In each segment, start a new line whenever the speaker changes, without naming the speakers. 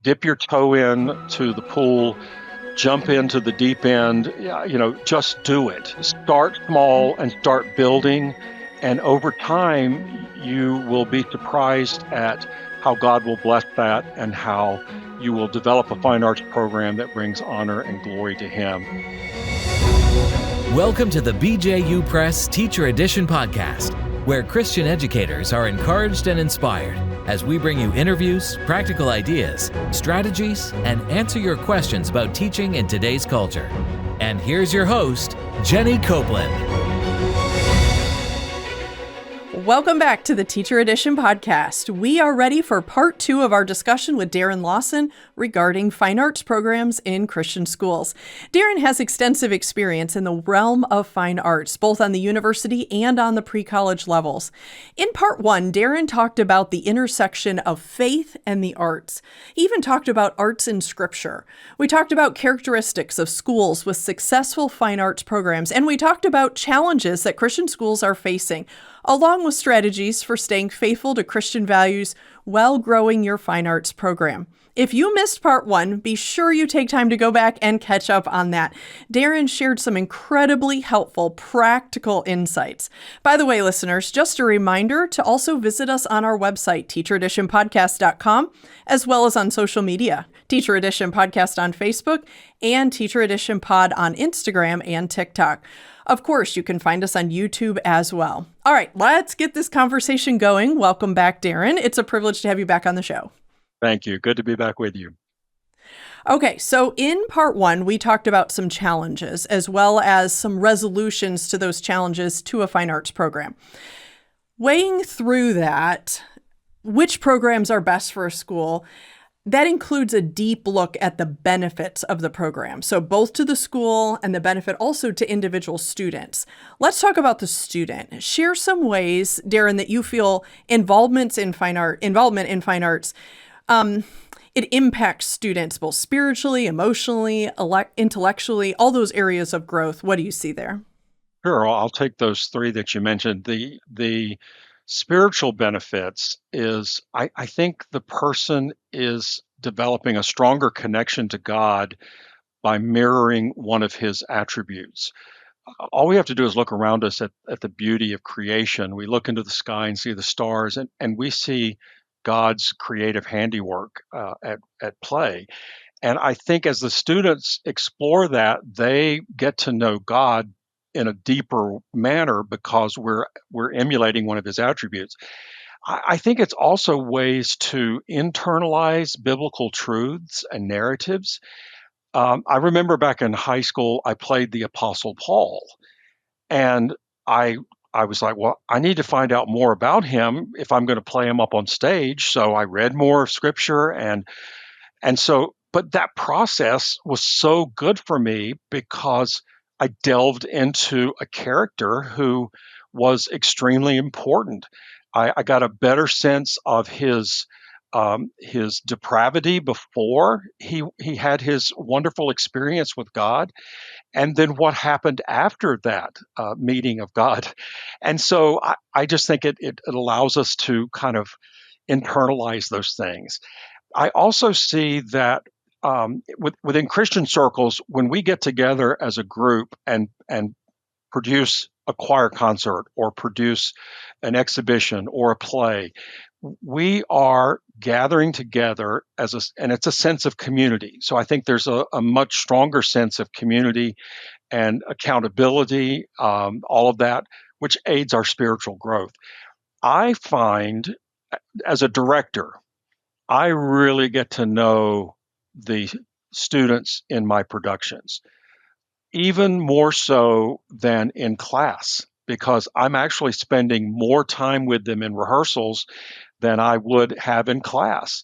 dip your toe in to the pool, jump into the deep end. Just do it. Start small and start building. And over time, you will be surprised at how God will bless that and how you will develop a fine arts program that brings honor and glory to Him.
Welcome to the BJU Press Teacher Edition podcast, where Christian educators are encouraged and inspired as we bring you interviews, practical ideas, strategies, and answer your questions about teaching in today's culture. And here's your host, Jenny Copeland.
Welcome back to the Teacher Edition podcast. We are ready for part 2 of our discussion with Darren Lawson regarding fine arts programs in Christian schools. Darren has extensive experience in the realm of fine arts, both on the university and on the pre-college levels. In part 1, Darren talked about the intersection of faith and the arts. He even talked about arts in scripture. We talked about characteristics of schools with successful fine arts programs, and we talked about challenges that Christian schools are facing, along with strategies for staying faithful to Christian values while growing your fine arts program. If you missed part 1, be sure you take time to go back and catch up on that. Darren shared some incredibly helpful, practical insights. By the way, listeners, just a reminder to also visit us on our website, teachereditionpodcast.com, as well as on social media, Teacher Edition Podcast on Facebook and Teacher Edition Pod on Instagram and TikTok. Of course, you can find us on YouTube as well. All right, let's get this conversation going. Welcome back, Darren. It's a privilege to have you back on the show.
Thank you. Good to be back with you.
Okay, so in part 1, we talked about some challenges as well as some resolutions to those challenges to a fine arts program. Weighing through that, which programs are best for a school? That includes a deep look at the benefits of the program. So both to the school and the benefit also to individual students. Let's talk about the student. Share some ways, Darren, that you feel involvement in fine arts, it impacts students both spiritually, emotionally, intellectually, all those areas of growth. What do you see there?
Sure, I'll take those 3 that you mentioned. The spiritual benefits is I think the person is developing a stronger connection to God by mirroring one of His attributes. All we have to do is look around us at the beauty of creation. We look into the sky and see the stars, and we see God's creative handiwork at play. And I think as the students explore that, they get to know God in a deeper manner because we're emulating one of His attributes. I think it's also ways to internalize biblical truths and narratives. I remember back in high school, I played the Apostle Paul, and I was like, well, I need to find out more about him if I'm going to play him up on stage. So I read more of Scripture, but that process was so good for me because I delved into a character who was extremely important. I got a better sense of his depravity before he had his wonderful experience with God, and then what happened after that meeting of God. And so I just think it allows us to kind of internalize those things. I also see that within Christian circles, when we get together as a group and produce a choir concert or produce an exhibition or a play, we are gathering together and it's a sense of community. So I think there's a much stronger sense of community and accountability, all of that, which aids our spiritual growth. I find as a director, I really get to know the students in my productions, even more so than in class, because I'm actually spending more time with them in rehearsals than I would have in class.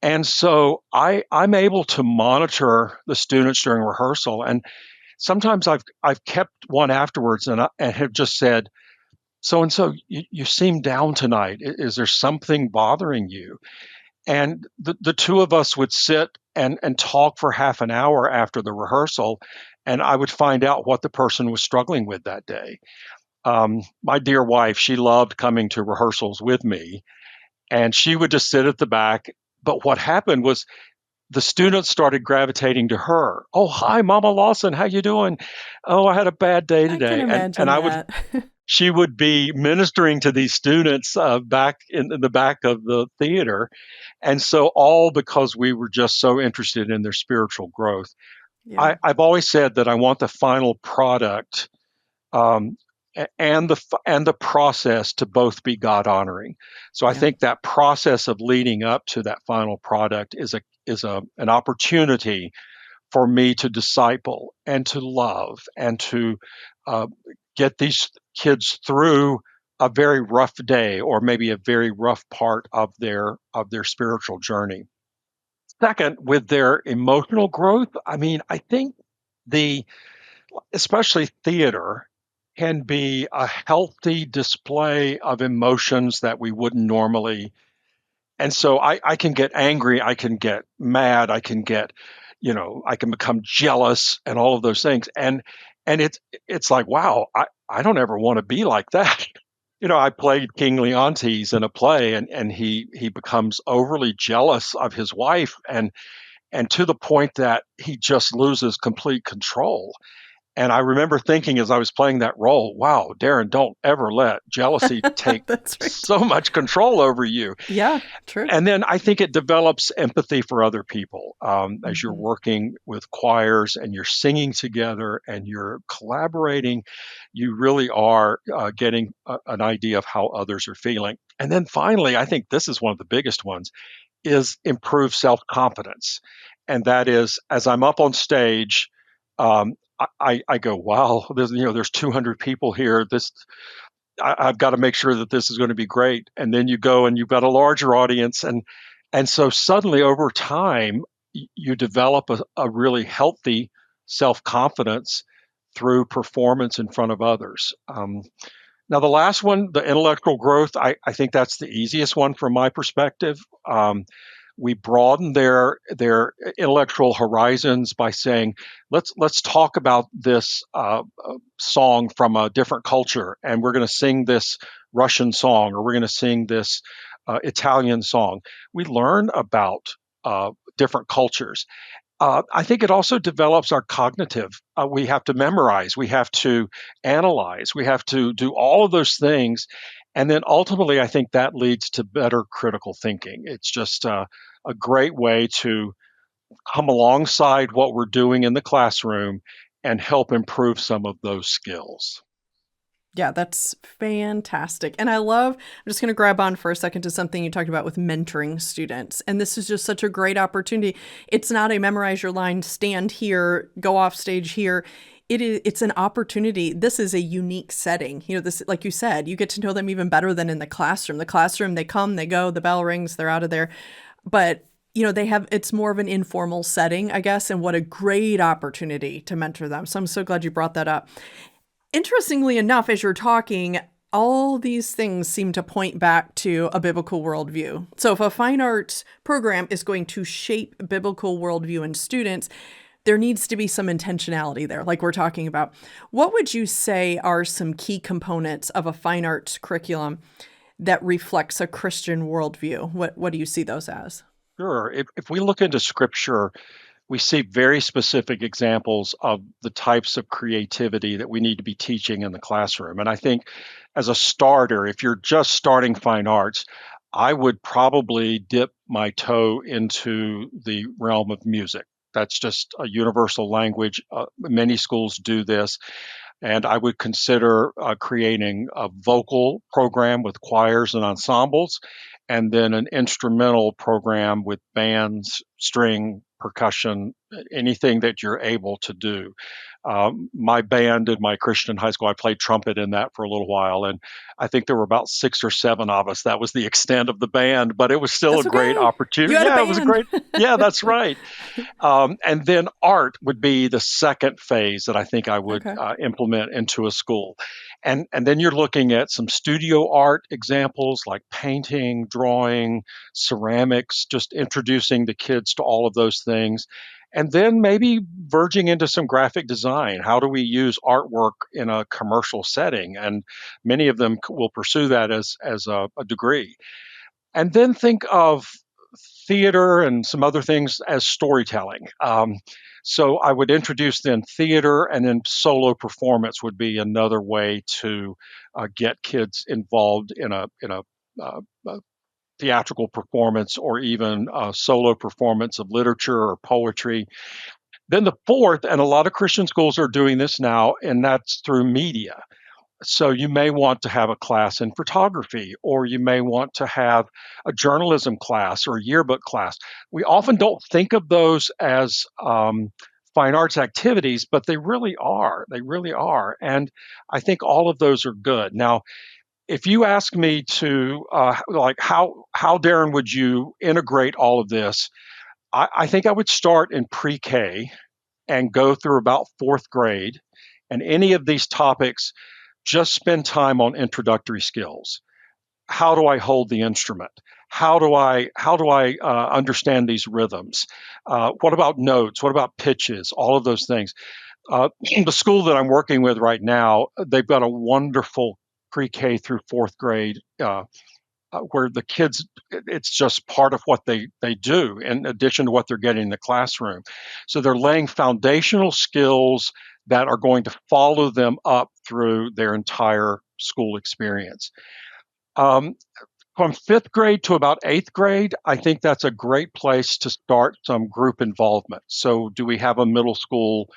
And so I'm able to monitor the students during rehearsal. And sometimes I've kept one afterwards and have just said, so-and-so, you seem down tonight. Is there something bothering you? And the two of us would sit and talk for half an hour after the rehearsal, and I would find out what the person was struggling with that day. My dear wife, she loved coming to rehearsals with me, and she would just sit at the back. But what happened was the students started gravitating to her. Oh, hi, Mama Lawson, how you doing? Oh, I had a bad day
I can
today, and
imagine
I would
that.
she would be ministering to these students back in the back of the theater, and so all because we were just so interested in their spiritual growth.
Yeah.
I've always said that I want the final product um, and the process to both be God honoring. So I
Yeah.
think that process of leading up to that final product is an opportunity for me to disciple and to love and to uh, get these kids through a very rough day or maybe a very rough part of their spiritual journey. Second, with their emotional growth, I mean, I think the especially theater, can be a healthy display of emotions that we wouldn't normally. And so I can get angry, I can get mad, I can get, I can become jealous and all of those things. And it's like, wow, I don't ever want to be like that. I played King Leontes in a play and he becomes overly jealous of his wife and to the point that he just loses complete control. And I remember thinking as I was playing that role, wow, Darren, don't ever let jealousy take
That's right.
so much control over you.
Yeah, true.
And then I think it develops empathy for other people as you're
Hmm.
working with choirs and you're singing together and you're collaborating. You really are getting an idea of how others are feeling. And then finally, I think this is one of the biggest ones is improved self confidence. And that is, as I'm up on stage, um, I go, wow, there's 200 people here. I've got to make sure that this is going to be great. And then you go and you've got a larger audience, and so suddenly over time, you develop a really healthy self confidence through performance in front of others. Now, the last one, the intellectual growth, I think that's the easiest one from my perspective. We broaden their intellectual horizons by saying, let's talk about this song from a different culture, and we're going to sing this Russian song, or we're going to sing this Italian song. We learn about different cultures. I think it also develops our cognitive. We have to memorize, we have to analyze, we have to do all of those things. And then ultimately, I think that leads to better critical thinking. It's just a great way to come alongside what we're doing in the classroom and help improve some of those skills.
Yeah, that's fantastic. And I'm just going to grab on for a second to something you talked about with mentoring students. And this is just such a great opportunity. It's not a memorize your line, stand here, go off stage here. It's an opportunity. This is a unique setting. This, like you said, you get to know them even better than in the classroom. The classroom, they come, they go, the bell rings, they're out of there. But it's more of an informal setting, I guess, and what a great opportunity to mentor them. So I'm so glad you brought that up. Interestingly enough, as you're talking, all these things seem to point back to a biblical worldview. So if a fine arts program is going to shape biblical worldview in students, there needs to be some intentionality there, like we're talking about. What would you say are some key components of a fine arts curriculum that reflects a Christian worldview? What do you see those as?
Sure. If we look into scripture, we see very specific examples of the types of creativity that we need to be teaching in the classroom. And I think as a starter, if you're just starting fine arts, I would probably dip my toe into the realm of music. That's just a universal language. Many schools do this. And I would consider creating a vocal program with choirs and ensembles, and then an instrumental program with bands, string, percussion, anything that you're able to do. My band in my Christian high school, I played trumpet in that for a little while, and I think there were about 6 or 7 of us. That was the extent of the band, but it was still a
That's
great
okay. You
opportunity.
had a
Yeah, it was a
band.
great. Yeah, that's right. And then art would be the second phase that I think I would
Okay.
implement into a school. And then you're looking at some studio art examples like painting, drawing, ceramics, just introducing the kids to all of those things. And then maybe verging into some graphic design. How do we use artwork in a commercial setting? And many of them will pursue that as a degree. And then think of theater and some other things as storytelling. So I would introduce then theater, and then solo performance would be another way to get kids involved in a theatrical performance, or even a solo performance of literature or poetry. Then the fourth, and a lot of Christian schools are doing this now, and that's through media. So you may want to have a class in photography, or you may want to have a journalism class or a yearbook class. We often don't think of those as fine arts activities, but they really are. They really are. And I think all of those are good. Now, if you ask me to, like, how Darren would you integrate all of this? I think I would start in pre-K and go through about fourth grade. And any of these topics, just spend time on introductory skills. How do I hold the instrument? How do I understand these rhythms? What about notes? What about pitches? All of those things. The school that I'm working with right now, they've got a wonderful pre-K through fourth grade where the kids, it's just part of what they do in addition to what they're getting in the classroom. So they're laying foundational skills that are going to follow them up through their entire school experience. From fifth grade to about eighth grade, I think that's a great place to start some group involvement. So, do we have a middle school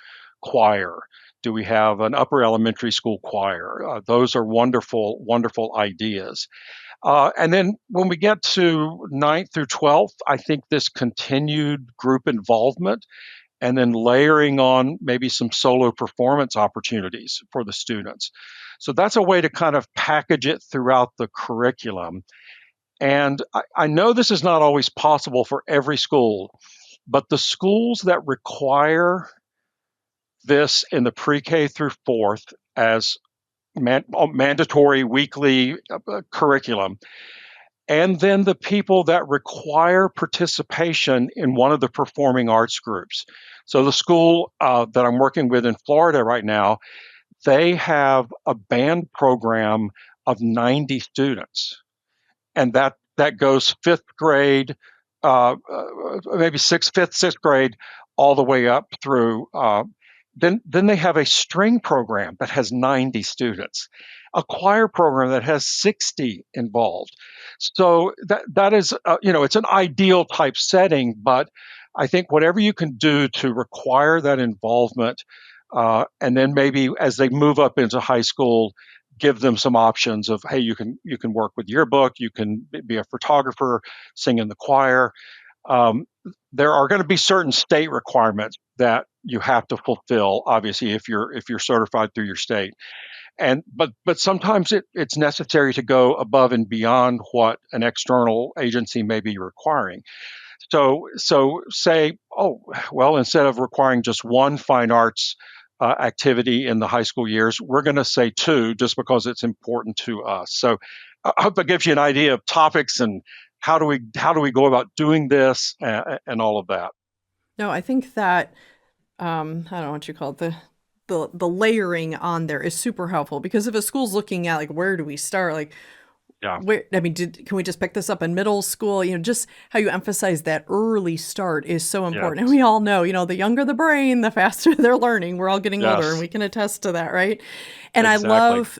choir? Do we have an upper elementary school choir? Those are wonderful, wonderful ideas. And then when we get to ninth through 12th, I think this continued group involvement, and then layering on maybe some solo performance opportunities for the students. So that's a way to kind of package it throughout the curriculum. And I know this is not always possible for every school, but the schools that require this in the pre-K through fourth as mandatory weekly curriculum, and then the people that require participation in one of the performing arts groups. So the school that I'm working with in Florida right now, they have a band program of 90 students, and that goes fifth grade, maybe fifth, sixth grade, all the way up through. Then they have a string program that has 90 students, a choir program that has 60 involved. So that is, it's an ideal type setting, but I think whatever you can do to require that involvement, and then maybe as they move up into high school, give them some options of, hey, you can work with yearbook, you can be a photographer, sing in the choir. There are going to be certain state requirements that you have to fulfill, obviously, if you're certified through your state. But sometimes it's necessary to go above and beyond what an external agency may be requiring. So say, oh, well, instead of requiring just one fine arts activity in the high school years, we're going to say two, just because it's important to us. So I hope that gives you an idea of topics and how do we go about doing this, and all of that.
No, I think that I don't know what you call it, the layering on there is super helpful, because if a school's looking at like, where do we start, like,
yeah,
can we just pick this up in middle school? Just how you emphasize that early start is so important.
Yes.
And we all know, the younger the brain, the faster they're learning. We're all getting
Yes.
older, and we can attest to that, right? And
Exactly.
I love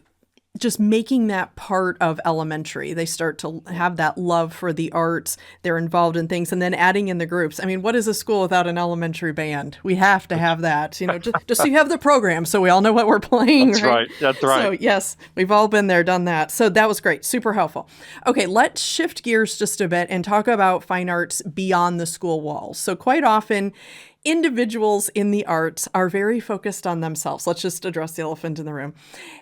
just making that part of elementary. They start to have that love for the arts. They're involved in things, and then adding in the groups. I mean, what is a school without an elementary band? We have to have that, just so you have the program, so we all know what we're playing.
That's right. That's right.
So yes, we've all been there, done that. So that was great. Super helpful. Okay, let's shift gears just a bit and talk about fine arts beyond the school walls. So quite often, individuals in the arts are very focused on themselves. Let's just address the elephant in the room.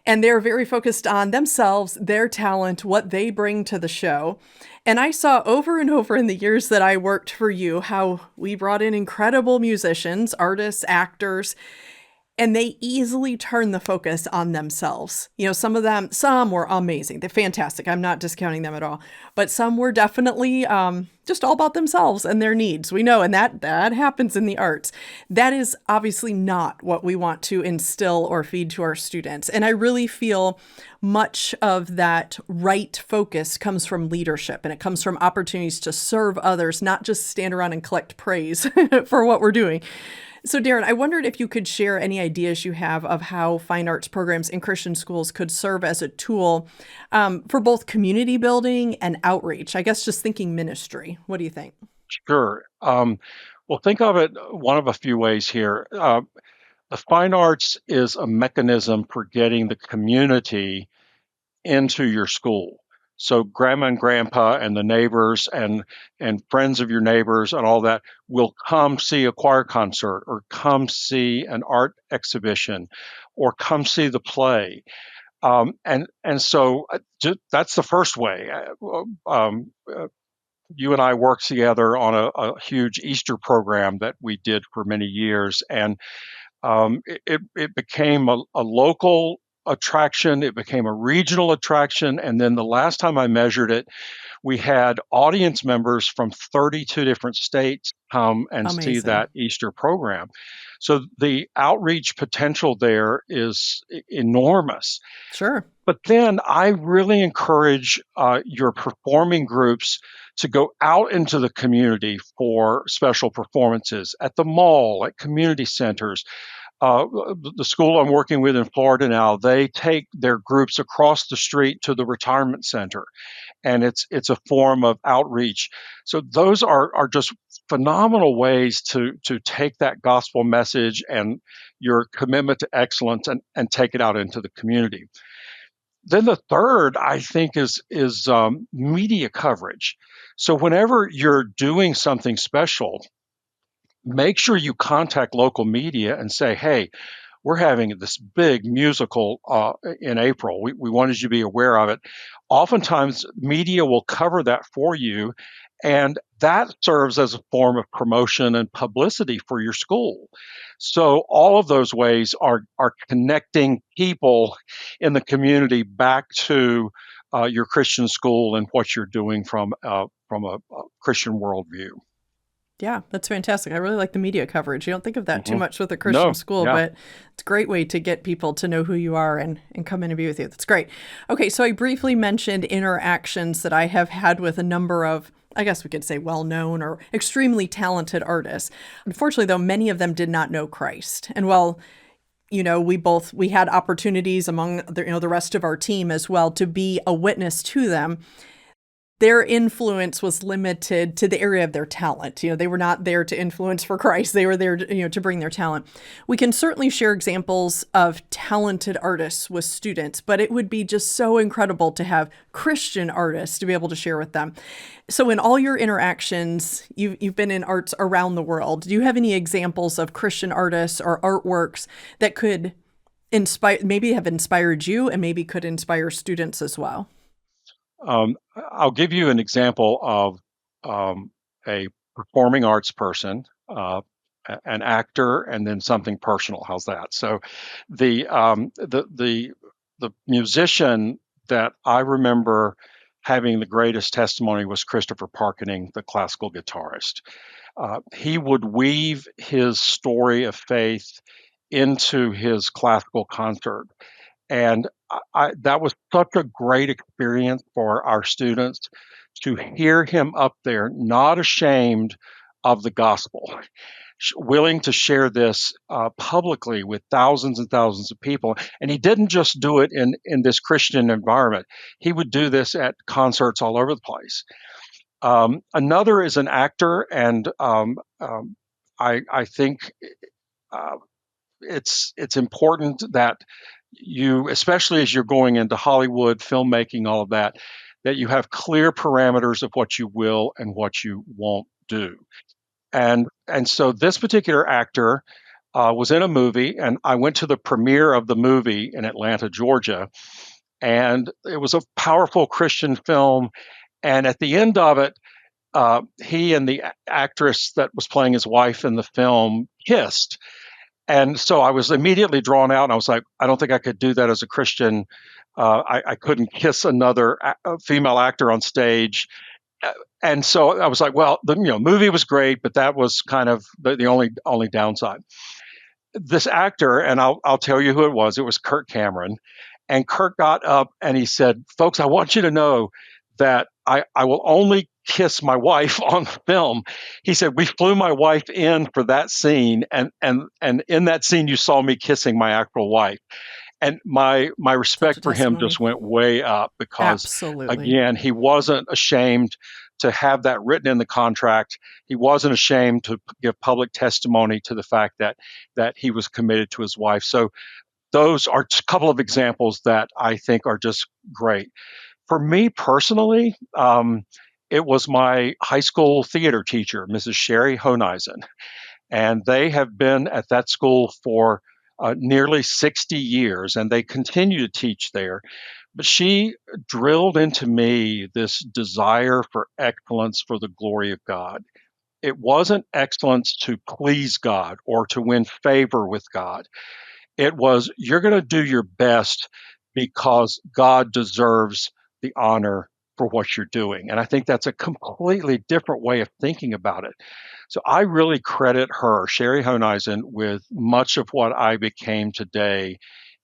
And they're very focused on themselves, their talent, what they bring to the show. And I saw over and over in the years that I worked for you how we brought in incredible musicians, artists, actors, and they easily turn the focus on themselves. Some of them, some were amazing. They're fantastic. I'm not discounting them at all, but some were definitely just all about themselves and their needs. We know, and that happens in the arts. That is obviously not what we want to instill or feed to our students. And I really feel much of that right focus comes from leadership, and it comes from opportunities to serve others, not just stand around and collect praise for what we're doing. So, Darren, I wondered if you could share any ideas you have of how fine arts programs in Christian schools could serve as a tool for both community building and outreach. I guess just thinking ministry. What do you think?
Sure. Well, think of it one of a few ways here. The fine arts is a mechanism for getting the community into your school. So grandma and grandpa and the neighbors and friends of your neighbors and all that will come see a choir concert or come see an art exhibition or come see the play. So that's the first way. You and I worked together on a huge Easter program that we did for many years, and it became a local attraction. It became a regional attraction. And then the last time I measured it, we had audience members from 32 different states come and see
Amazing.
that Easter program. So the outreach potential there is enormous.
Sure.
But then I really encourage your performing groups to go out into the community for special performances at the mall, at community centers. The school I'm working with in Florida now, they take their groups across the street to the retirement center, and it's a form of outreach. So those are just phenomenal ways to take that gospel message and your commitment to excellence and take it out into the community. Then the third, I think, is media coverage. So whenever you're doing something special, make sure you contact local media and say, hey, we're having this big musical in April. We wanted you to be aware of it. Oftentimes, media will cover that for you, and that serves as a form of promotion and publicity for your school. So all of those ways are connecting people in the community back to your Christian school and what you're doing from a Christian worldview.
Yeah, that's fantastic. I really like the media coverage. You don't think of that too
Hmm.
much with a Christian
No,
school,
yeah.
but it's a great way to get people to know who you are and come in and be with you. That's great. Okay, so I briefly mentioned interactions that I have had with a number of, I guess we could say, well-known or extremely talented artists. Unfortunately, though, many of them did not know Christ. And while we had opportunities among the rest of our team as well to be a witness to them, their influence was limited to the area of their talent. They were not there to influence for Christ. They were there to bring their talent. We can certainly share examples of talented artists with students, but it would be just so incredible to have Christian artists to be able to share with them. So in all your interactions, you've been in arts around the world. Do you have any examples of Christian artists or artworks that could maybe have inspired you and maybe could inspire students as well?
I'll give you an example of a performing arts person, an actor, and then something personal. How's that? So, the musician that I remember having the greatest testimony was Christopher Parkening, the classical guitarist. He would weave his story of faith into his classical concert. And that was such a great experience for our students to hear him up there, not ashamed of the gospel, willing to share this publicly with thousands and thousands of people. And he didn't just do it in this Christian environment. He would do this at concerts all over the place. Another is an actor, and I think uh, it's important that you, especially as you're going into Hollywood, filmmaking, all of that, that you have clear parameters of what you will and what you won't do. And so this particular actor was in a movie, and I went to the premiere of the movie in Atlanta, Georgia, and it was a powerful Christian film. And at the end of it, he and the actress that was playing his wife in the film kissed. And so I was immediately drawn out, and I was like, I don't think I could do that as a Christian. I couldn't kiss another female actor on stage. And so I was like, well, the movie was great, but that was kind of the only downside. This actor, and I'll tell you who it was. It was Kirk Cameron, and Kirk got up and he said, "Folks, I want you to know that I will only kiss my wife on film." He said, "We flew my wife in for that scene, and in that scene, you saw me kissing my actual wife." And my
Such a
respect for him
testimony.
just went way up because,
Absolutely.
again, he wasn't ashamed to have that written in the contract. He wasn't ashamed to give public testimony to the fact that he was committed to his wife. So those are a couple of examples that I think are just great. For me personally, it was my high school theater teacher, Mrs. Sherry Honeisen, and they have been at that school for nearly 60 years, and they continue to teach there. But she drilled into me this desire for excellence for the glory of God. It wasn't excellence to please God or to win favor with God. It was, you're going to do your best because God deserves the honor for what you're doing. And I think that's a completely different way of thinking about it. So I really credit her, Sherry Honeisen, with much of what I became today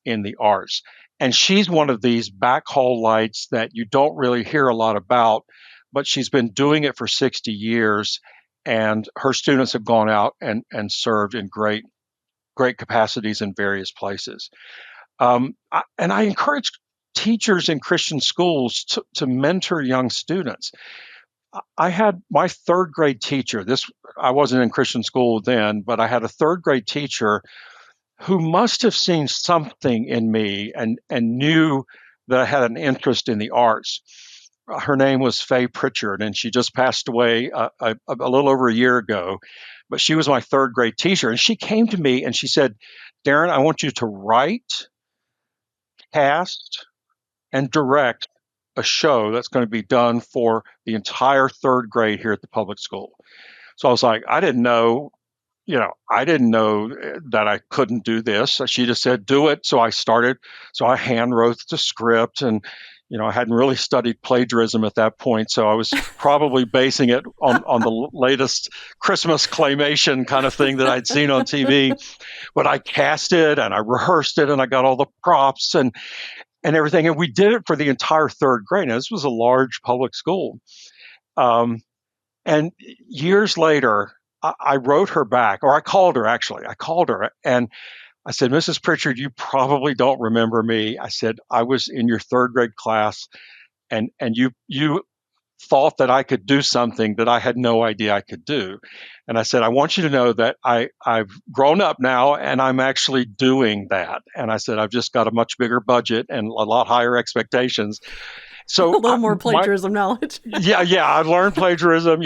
in the arts. And she's one of these backhaul lights that you don't really hear a lot about, but she's been doing it for 60 years. And her students have gone out and served in great capacities in various places. And I encourage teachers in Christian schools to mentor young students. I had my third grade teacher. I wasn't in Christian school then, but I had a third grade teacher who must have seen something in me and knew that I had an interest in the arts. Her name was Faye Pritchard, and she just passed away a little over a year ago. But she was my third grade teacher, and she came to me and she said, "Darren, I want you to write, cast, and direct a show that's going to be done for the entire third grade here at the public school." So I was like, I didn't know that I couldn't do this. She just said, do it. So I started. So I hand wrote the script, and, I hadn't really studied plagiarism at that point. So I was probably basing it on the latest Christmas claymation kind of thing that I'd seen on TV. But I cast it and I rehearsed it and I got all the props and everything. And we did it for the entire third grade. Now, this was a large public school. Um, and years later, I wrote her back, or I called her actually. I called her and I said, "Mrs. Pritchard, you probably don't remember me." I said, "I was in your third grade class, and you thought that I could do something that I had no idea I could do." And I said, "I want you to know that I've grown up now and I'm actually doing that." And I said, "I've just got a much bigger budget and a lot higher expectations."
A
So
little more
my
plagiarism knowledge.
yeah, I learned plagiarism,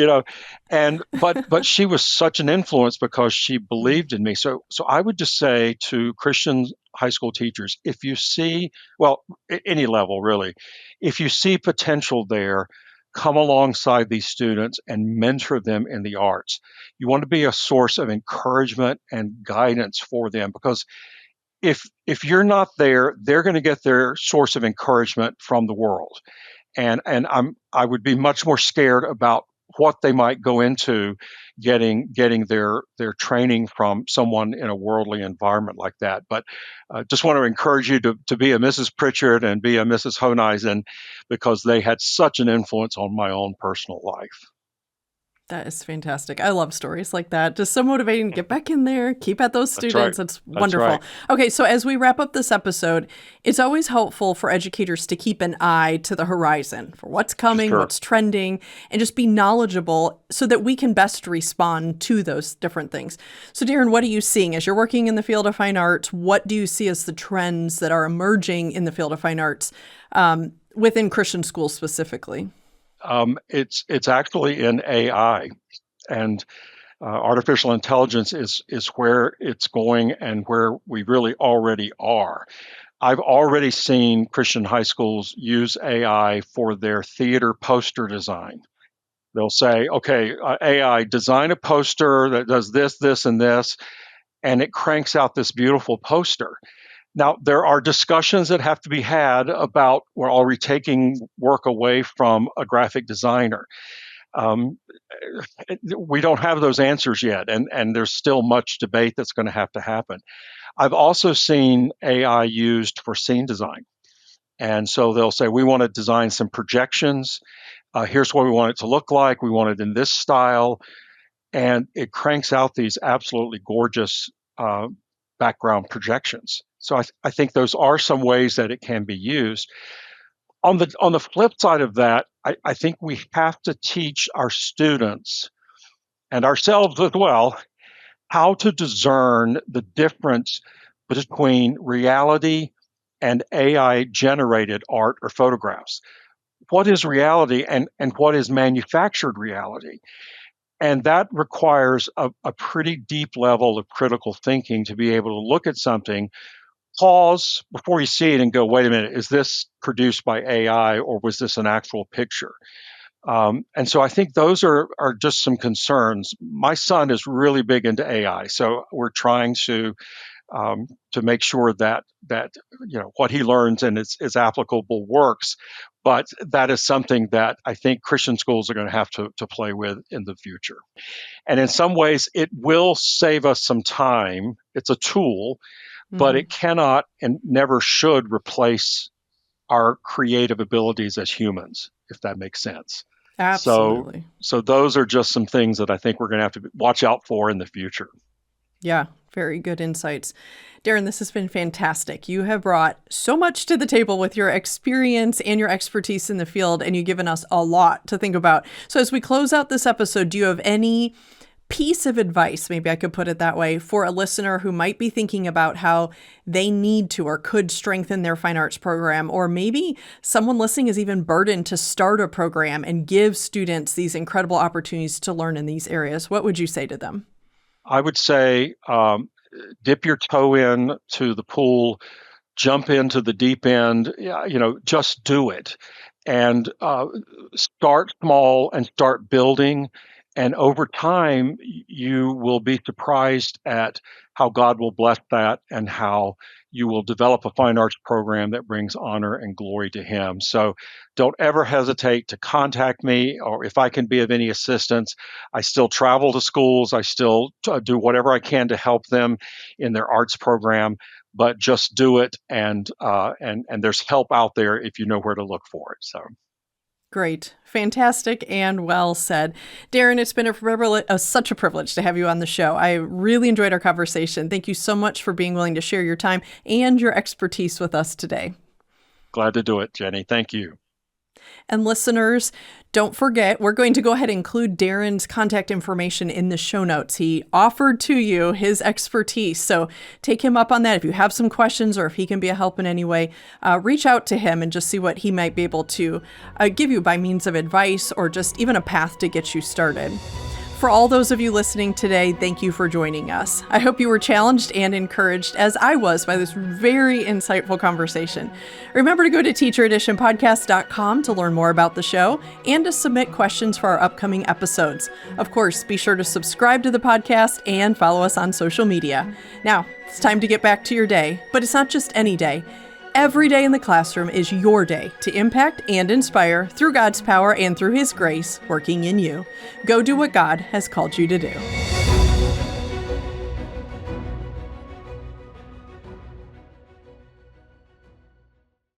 and but she was such an influence because she believed in me. So I would just say to Christian high school teachers, if you see, well, any level really, if you see potential there, come alongside these students and mentor them in the arts. You want to be a source of encouragement and guidance for them, because if you're not there, they're going to get their source of encouragement from the world, and I would be much more scared about what they might go into getting their training from someone in a worldly environment like that. But just want to encourage you to be a Mrs. Pritchard and be a Mrs. Honeisen, because they had such an influence on my own personal life.
That is fantastic. I love stories like that. Just so motivating to get back in there, keep at those
That's right.
students. It's
That's
wonderful.
right.
Okay, so as we wrap up this episode, it's always helpful for educators to keep an eye to the horizon for what's coming,
Sure.
what's trending, and just be knowledgeable so that we can best respond to those different things. So, Darren, what are you seeing as you're working in the field of fine arts? What do you see as the trends that are emerging in the field of fine arts within Christian schools specifically?
It's actually in AI, and artificial intelligence is where it's going and where we really already are. I've already seen Christian high schools use AI for their theater poster design. They'll say, "Okay, AI, design a poster that does this, this, and this," and it cranks out this beautiful poster. Now, there are discussions that have to be had about, well, are we taking work away from a graphic designer? Um, we don't have those answers yet, and there's still much debate that's going to have to happen. I've also seen AI used for scene design. And so they'll say, we want to design some projections. Here's what we want it to look like. We want it in this style. And it cranks out these absolutely gorgeous background projections. So I think those are some ways that it can be used. On the flip side of that, I think we have to teach our students and ourselves as well how to discern the difference between reality and AI generated art or photographs. What is reality and what is manufactured reality? And that requires a pretty deep level of critical thinking to be able to look at something, pause before you see it and go, wait a minute, is this produced by AI or was this an actual picture? And so I think those are just some concerns. My son is really big into AI, so we're trying to make sure that what he learns and is applicable works. But that is something that I think Christian schools are going to have to play with in the future. And in some ways, it will save us some time. It's a tool, but it cannot and never should replace our creative abilities as humans, if that makes sense.
Absolutely.
So those are just some things that I think we're going to have to watch out for in the future.
Yeah, very good insights. Darren, this has been fantastic. You have brought so much to the table with your experience and your expertise in the field, and you've given us a lot to think about. So as we close out this episode, do you have any piece of advice, maybe I could put it that way, for a listener who might be thinking about how they need to or could strengthen their fine arts program, or maybe someone listening is even burdened to start a program and give students these incredible opportunities to learn in these areas? What would you say to them?
I would say dip your toe in to the pool, jump into the deep end, just do it. And start small and start building. And over time, you will be surprised at how God will bless that and how you will develop a fine arts program that brings honor and glory to Him. So don't ever hesitate to contact me, or if I can be of any assistance. I still travel to schools. I still do whatever I can to help them in their arts program, but just do it. And there's help out there if you know where to look for it. So.
Great. Fantastic and well said. Darren, it's been such a privilege to have you on the show. I really enjoyed our conversation. Thank you so much for being willing to share your time and your expertise with us today.
Glad to do it, Jenny. Thank you.
And listeners, don't forget, we're going to go ahead and include Darren's contact information in the show notes. He offered to you his expertise, so take him up on that. If you have some questions or if he can be a help in any way, reach out to him and just see what he might be able to give you by means of advice or just even a path to get you started. For all those of you listening today, thank you for joining us. I hope you were challenged and encouraged, as I was, by this very insightful conversation. Remember to go to teachereditionpodcast.com to learn more about the show and to submit questions for our upcoming episodes. Of course, be sure to subscribe to the podcast and follow us on social media. Now, it's time to get back to your day, but it's not just any day. Every day in the classroom is your day to impact and inspire through God's power and through His grace working in you. Go do what God has called you to do.